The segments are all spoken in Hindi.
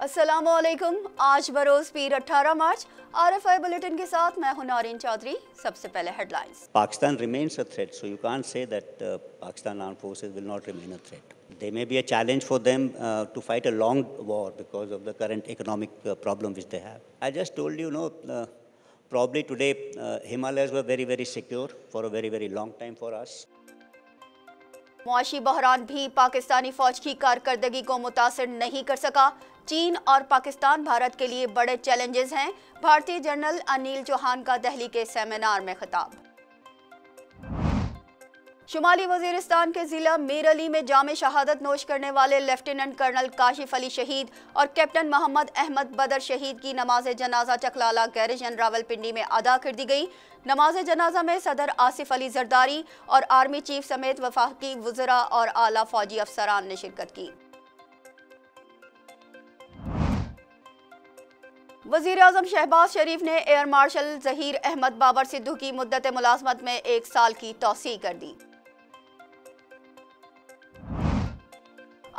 अस्सलामुअलैकुम। आज बरोज पीर 18 मार्च। RFI बुलेटिन के साथ मैं हूं नौरीन चौधरी। सबसे पहले headlines. Pakistan remains a threat, so you can't say that Pakistan armed forces will not remain a threat. There may be a challenge for them to fight a long war because of the current economic problem which they have. I just told you, probably today Himalayas were very, very secure for a very, very long time for us. मुआशी बहरान भी पाकिस्तानी फौज की कारकर्दगी को मुतासिर नहीं कर सका। चीन और पाकिस्तान भारत के लिए बड़े चैलेंजेस हैं। भारतीय जनरल अनिल चौहान का दिल्ली के सेमिनार में खिताब। शुमाली वजीरिस्तान के जिला मीर अली में जामे शहादत नोश करने वाले लेफ्टिनेंट कर्नल काशिफ अली शहीद और कैप्टन मोहम्मद अहमद बदर शहीद की नमाज जनाजा चकलाला गैरिजन रावलपिंडी में अदा कर दी गई। नमाज जनाजा में सदर आसिफ अली जरदारी और आर्मी चीफ समेत वफाकी वज़रा और आला फौजी अफसरान ने शिरकत की। वज़ीर आज़म शहबाज शरीफ ने एयर मार्शल ज़हीर अहमद बाबर सिद्धू की मुद्दत मुलाजमत में 1 साल की तौसीह कर दी।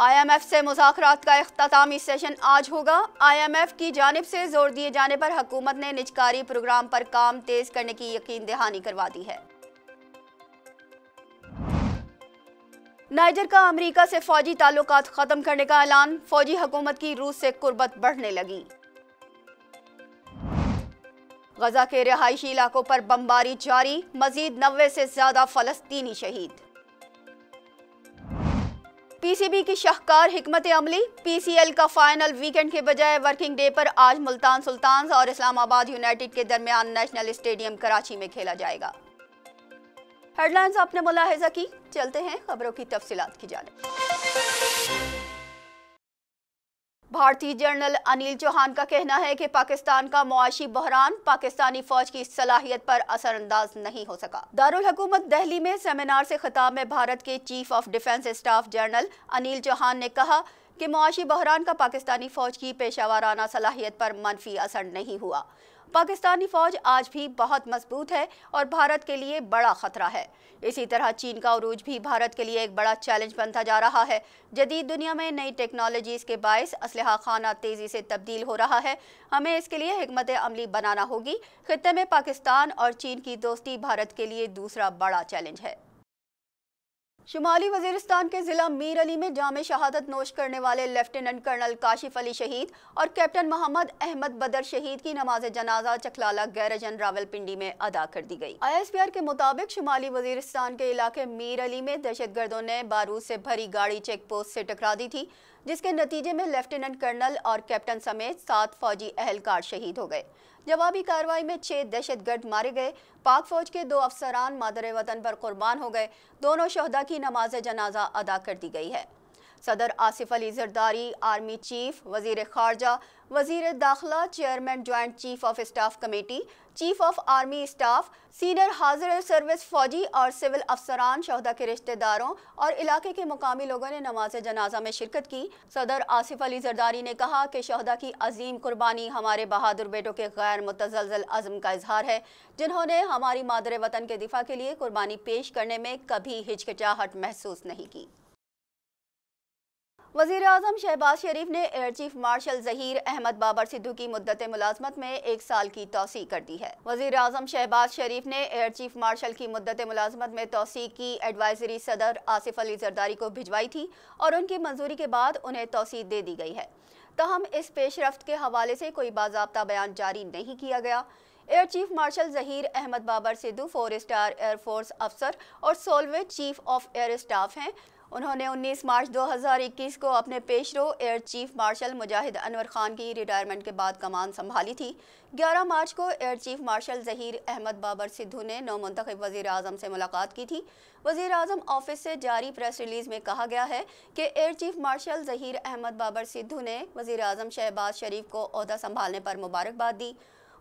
IMF से मुज़ाकरात का इख्तितामी सेशन आज होगा। IMF की जानिब से जोर दिए जाने पर हुकूमत ने निजकारी प्रोग्राम पर काम तेज करने की यकीन दहानी करवा दी है। नाइजर का अमेरिका से फौजी ताल्लुकात खत्म करने का ऐलान। फौजी हुकूमत की रूस से कुर्बत बढ़ने लगी। गजा के रिहायशी इलाकों पर बमबारी जारी। मजीद 90 से ज्यादा फलस्तीनी शहीद। PCB की शाहकार हिकमत अमली। PCL का फाइनल वीकेंड के बजाय वर्किंग डे पर आज मुल्तान सुल्तान्स और इस्लामाबाद यूनाइटेड के दरमियान नेशनल स्टेडियम कराची में खेला जाएगा। हेडलाइंस आपने मुलाहिजा की। चलते हैं खबरों की तफसीलात की जानिब। भारतीय जनरल अनिल चौहान का कहना है कि पाकिस्तान का मुआशी बहरान पाकिस्तानी फौज की सलाहियत पर असरअंदाज नहीं हो सका। दारुल हुकूमत दिल्ली में सेमिनार से खिताब में भारत के chief of defence staff general Anil Chauhan ने कहा कि मुआशी बहरान का पाकिस्तानी फौज की पेशावराना सलाहियत पर मनफी असर नहीं हुआ। पाकिस्तानी फौज आज भी बहुत मजबूत है और भारत के लिए बड़ा खतरा है। इसी तरह चीन का उरूज भी भारत के लिए एक बड़ा चैलेंज बनता जा रहा है। जदीद दुनिया में नई टेक्नोलॉजीज के बायस असलहा खाना तेजी से तब्दील हो रहा है। हमें इसके लिए हिकमत अमली बनाना होगी। खित्ते में पाकिस्तान और चीन की दोस्ती भारत के लिए दूसरा बड़ा चैलेंज है। शुमाली वजीरिस्तान के जिला मीर अली में जामे शहादत नोश करने वाले लेफ्टिनेंट कर्नल काशिफ अली शहीद और कैप्टन मोहम्मद अहमद बदर शहीद की नमाज जनाजा चकलाला गैरिजन रावलपिंडी में अदा कर दी गई। ISPR के मुताबिक शुमाली वजीरिस्तान के इलाके मीर अली में दहशतगर्दों ने बारूद से भरी गाड़ी चेक पोस्ट से टकरा दी थी, जिसके नतीजे में लेफ्टिनेंट कर्नल और कैप्टन समेत 7 फौजी अहलकार शहीद हो गए। जवाबी कार्रवाई में 6 दहशतगर्द मारे गए। पाक फौज के 2 अफसरान मादरे वतन पर कुर्बान हो गए। दोनों शहदा की नमाज जनाजा अदा कर दी गई है। सदर आसिफ अली जरदारी, आर्मी चीफ, वजीर खारजा, वजीर दाखिला, chairman joint chief of staff committee, chief of army staff, senior हाजिर सर्विस फौजी और सिविल अफसरान, शहदा के रिश्तेदारों और इलाके के मुकामी लोगों ने नमाज जनाजा में शिरकत की। सदर आसिफ अली जरदारी ने कहा कि शहदा की अजीम कुर्बानी हमारे बहादुर बेटों के गैर मुतज़लज़ल अज़्म का इजहार है, जिन्होंने हमारी मादरे वतन के दिफा के लिए कुर्बानी पेश करने में कभी हिचकिचाहट महसूस नहीं की। वज़ीर आज़म शहबाज शरीफ ने air chief marshal Zaheer Ahmed Babar Sidhu की मुद्दत मुलाजमत में 1 साल की तौसीह कर दी है। वज़ीर आज़म शहबाज शरीफ ने एयर चीफ मार्शल की मुद्दत मुलाजमत में तौसीह की एडवाइजरी सदर आसिफ अली जरदारी को भिजवाई थी और उनकी मंजूरी के बाद उन्हें तौसीह दे दी गई है। तहम इस पेशरफ्त के हवाले से कोई बाज़ाब्ता बयान जारी नहीं किया गया। Air chief marshal Zaheer Ahmed Babar Sidhu 4 star air force अफसर और 16वें चीफ ऑफ एयर स्टाफ हैं। उन्होंने 19 मार्च 2021 को अपने पेशरो air chief marshal Mujahid Anwar Khan की रिटायरमेंट के बाद कमान संभाली थी। 11 मार्च को air chief marshal Zaheer Ahmed Babar Sidhu ने नौमुंतखब वज़ीर आज़म से मुलाकात की थी। वज़ीर आज़म ऑफिस से जारी प्रेस रिलीज़ में कहा गया है कि air chief marshal Zaheer Ahmed Babar Sidhu ने वज़ीर आज़म शहबाज शरीफ को ओहदा संभालने पर मुबारकबाद दी।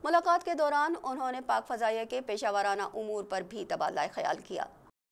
मुलाकात के दौरान उन्होंने पाक फ़ज़ाइया के पेशावराना उमूर पर भी तबादला ख्याल किया।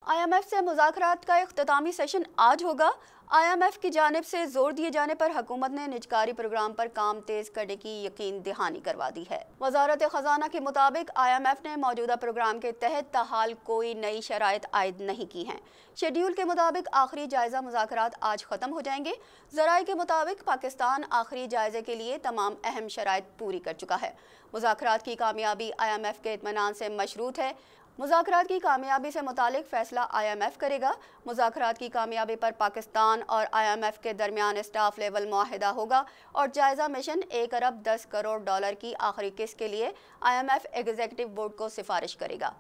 IMF से मुज़ाकरात का इख्तितामी सेशन आज होगा। IMF की जानिब से जोर दिए जाने पर हुकूमत ने निजकारी प्रोग्राम पर काम तेज करने की यकीन दहानी करवा दी है। वजारत खजाना के मुताबिक IMF ने मौजूदा प्रोग्राम के तहत ताहाल कोई नई शराइत आयद नहीं की हैं। शेड्यूल के मुताबिक आखिरी जायजा मुज़ाकरात आज ख़त्म हो जाएंगे। ज़राए के मुताबिक पाकिस्तान आखिरी जायजे के लिए तमाम अहम शराइत पूरी कर चुका है। मुज़ाकरात की कामयाबी IMF के इत्मीनान से मशरूत है। मुज़ाकरात की कामयाबी से मुतालिक फ़ैसला IMF करेगा। मुज़ाकरात की कामयाबी पर पाकिस्तान और IMF के दरमियान स्टाफ लेवल मुआहिदा होगा और जायज़ा मिशन 1 अरब 10 करोड़ डॉलर की आखिरी किस्त के लिए IMF एग्जीक्यूटिव बोर्ड को सिफारिश करेगा।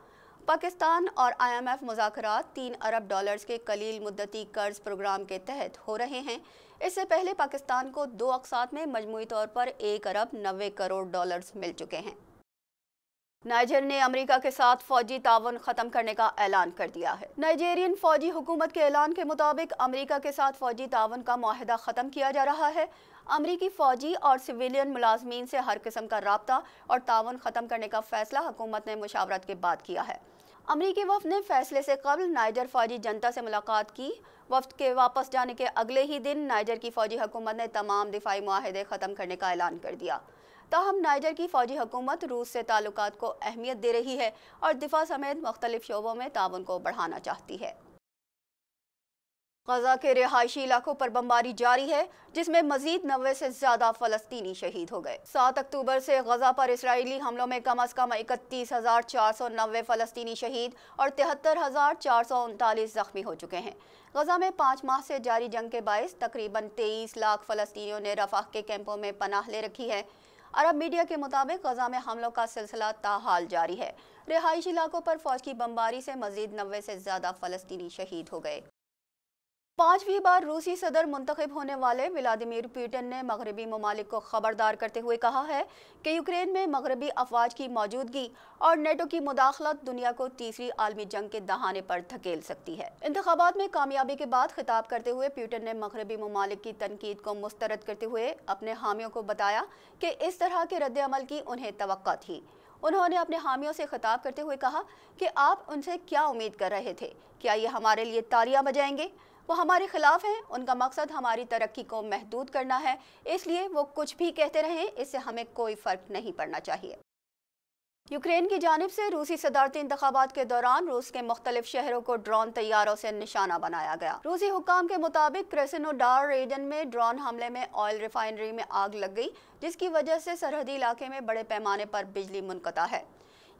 पाकिस्तान और IMF मुज़ाकरात 3 अरब डॉलर्स के कलील मुद्दती कर्ज प्रोग्राम के तहत हो रहे हैं। इससे पहले पाकिस्तान को 2 अक़सात में मजमूई तौर पर 1 अरब 90 करोड़ डॉलर्स मिल चुके हैं। नाइजर ने अमेरिका के साथ फौजी ताउन खत्म करने का ऐलान कर दिया है। नाइजेरियन फौजी हुकूमत के ऐलान के मुताबिक अमेरिका के साथ फौजी ताउन का मुआहिदा ख़त्म किया जा रहा है। अमेरिकी फौजी और सिविलियन मुलाजमीन से हर किस्म का राब्ता और ताउन ख़त्म करने का फैसला हुकूमत ने मुशावरत के बाद किया है। अमेरिकी वफ़द ने फैसले से कबल नाइजर फौजी जनता से मुलाकात की। वफ़द के वापस जाने के अगले ही दिन नाइजर की फौजी हुकूमत ने तमाम दिफाई मुआहिदे ख़त्म करने का ऐलान कर दिया। ताहम नाइजर की फौजी हुकूमत रूस से ताल्लुकात को अहमियत दे रही है और दिफा समेत मुख्तलिफ शोबों में ताउन को बढ़ाना चाहती है। गजा के रिहायशी इलाकों पर बमबारी जारी है, जिसमें मजीद 90 से ज्यादा फलस्तीनी शहीद हो गए। 7 अक्टूबर से गजा पर इसराइली हमलों में कम अज कम 31,490 फलस्तीनी शहीद और 73,439 जख्मी हो चुके हैं। गजा में 5 माह से जारी जंग के बायस तकरीबन 23 लाख फलस्तीनियों ने रफाह के कैंपों में पनाह ले रखी है। अरब मीडिया के मुताबिक गजा में हमलों का सिलसिला ताहाल जारी है। रिहायशी इलाकों पर फौज की बमबारी से मजीद 90 से ज्यादा फलस्तीनी शहीद हो गए। 5वीं बार रूसी सदर मुंतखब होने वाले व्लादिमीर पुतिन ने मगरबी ममालिक को खबरदार करते हुए कहा है कि यूक्रेन में मगरबी अफवाज की मौजूदगी और नेटो की मुदाखलत दुनिया को तीसरी आलमी जंग के दहाने पर धकेल सकती है। इंतखाबात में कामयाबी के बाद खिताब करते हुए पुतिन ने मगरबी ममालिक की तनकीद को मुस्तरद करते हुए अपने हामियों को बताया कि इस तरह के रद्द अमल की उन्हें तवक्को थी। उन्होंने अपने हामियों से खिताब करते हुए कहा कि आप उनसे क्या उम्मीद कर रहे थे? क्या ये हमारे लिए तालियां बजाएंगे? वो हमारे खिलाफ हैं। उनका मकसद हमारी तरक्की को महदूद करना है, इसलिए वो कुछ भी कहते रहें, इससे हमें कोई फर्क नहीं पड़ना चाहिए। यूक्रेन की जानिब से रूसी सदारती इंतखाबात के दौरान रूस के मुख्तलिफ शहरों को ड्रोन तैयारों से निशाना बनाया गया। रूसी हुक्काम के मुताबिक क्रेस्नोडार रीजन में ड्रोन हमले में ऑयल रिफाइनरी में आग लग गई, जिसकी वजह से सरहदी इलाके में बड़े पैमाने पर बिजली मुनक़ता है।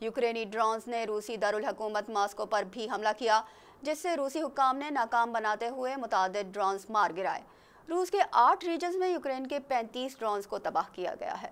यूक्रेनी ड्रोन्स ने रूसी दारुल हुकूमत मॉस्को पर भी हमला किया, जिससे रूसी हुक्काम ने नाकाम बनाते हुए मुतादिद ड्रोन्स मार गिराए। रूस के 8 रीजन्स में यूक्रेन के 35 ड्रोन्स को तबाह किया गया है।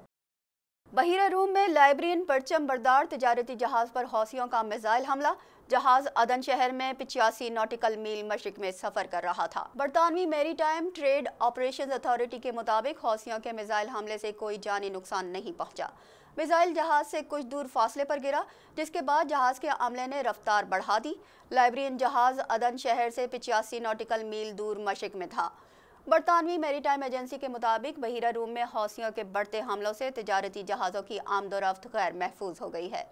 बहीरा रूम में लाइब्रेरियन परचम बरदार तिजारती जहाज पर हौसियों का मिसाइल हमला। जहाज अदन शहर में 85 नॉटिकल मील मशरिक में सफर कर रहा था। बरतानवी मैरीटाइम ट्रेड ऑपरेशंस अथॉरिटी के मुताबिक हौसियों के मिसाइल हमले से कोई जानी नुकसान नहीं पहुंचा। मिसाइल जहाज से कुछ दूर फासले पर गिरा, जिसके बाद जहाज के अमले ने रफ्तार बढ़ा दी। लाइब्रेरियन जहाज अदन शहर से 85 नॉटिकल मील दूर मशरिक में था। बरतानवी मैरीटाइम एजेंसी के मुताबिक बहीरा रूम में हौसियों के बढ़ते हमलों से तिजारती जहाज़ों की आमदोरफ्त गैर महफूज हो गई है।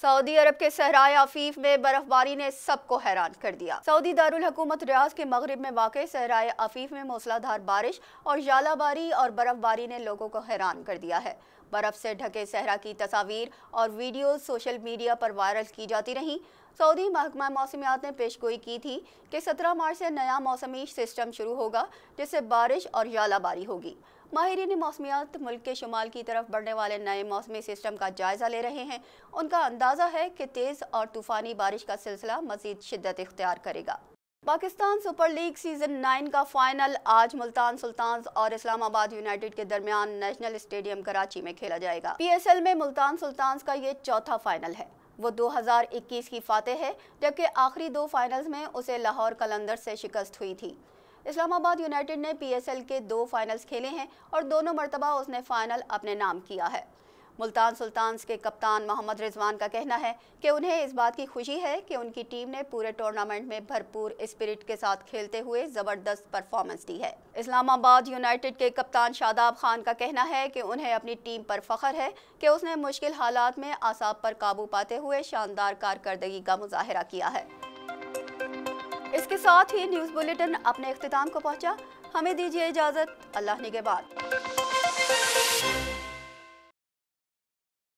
सऊदी अरब के सहराए अफीफ में बर्फबारी ने सबको हैरान कर दिया। सऊदी दारुल हुकूमत रियाद के मगरिब में वाक़े सहराए अफीफ में मूसलाधार बारिश और जालाबारी और बर्फबारी ने लोगों को हैरान कर दिया है। बर्फ से ढके सहरा की तस्वीर और वीडियो सोशल मीडिया पर वायरल की जाती रहीं। सऊदी महकमा मौसमियात ने पेशगोई की थी कि 17 मार्च से नया मौसमी सिस्टम शुरू होगा, जिससे बारिश और जालाबारी होगी। माहिरीन मौसमियात मुल्क के शुमाल की तरफ बढ़ने वाले नए मौसमी सिस्टम का जायजा ले रहे हैं। उनका अंदाजा है कि तेज़ और तूफ़ानी बारिश का सिलसिला मज़ीद शिद्दत इख्तियार करेगा। पाकिस्तान सुपर लीग सीजन 9 का फाइनल आज मुल्तान सुल्तान्स और इस्लामाबाद यूनाइटेड के दरमियान नेशनल स्टेडियम कराची में खेला जाएगा। PSL में मुल्तान सुल्तान्स का ये चौथा फाइनल है। वो 2021 की फातेह है, जबकि आखिरी 2 फाइनल्स में उसे लाहौर कलंदर से शिकस्त हुई थी। इस्लामाबाद यूनाइटेड ने PSL के 2 फाइनल्स खेले हैं और दोनों मरतबा उसने फाइनल अपने नाम किया है। मुल्तान सुल्तान्स के कप्तान मोहम्मद रिजवान का कहना है कि उन्हें इस बात की खुशी है कि उनकी टीम ने पूरे टूर्नामेंट में भरपूर स्पिरिट के साथ खेलते हुए ज़बरदस्त परफॉर्मेंस दी है। इस्लामाबाद यूनाइटेड के कप्तान शादाब खान का कहना है कि उन्हें अपनी टीम पर फख्र है कि उसने मुश्किल हालात में आसाब पर काबू पाते हुए शानदार कारकर्दगी का मुजाहिरा किया है। इसके साथ ही न्यूज़ बुलेटिन अपने इख्तिताम को पहुंचा। हमें दीजिए इजाज़त। अल्लाह निगहबान।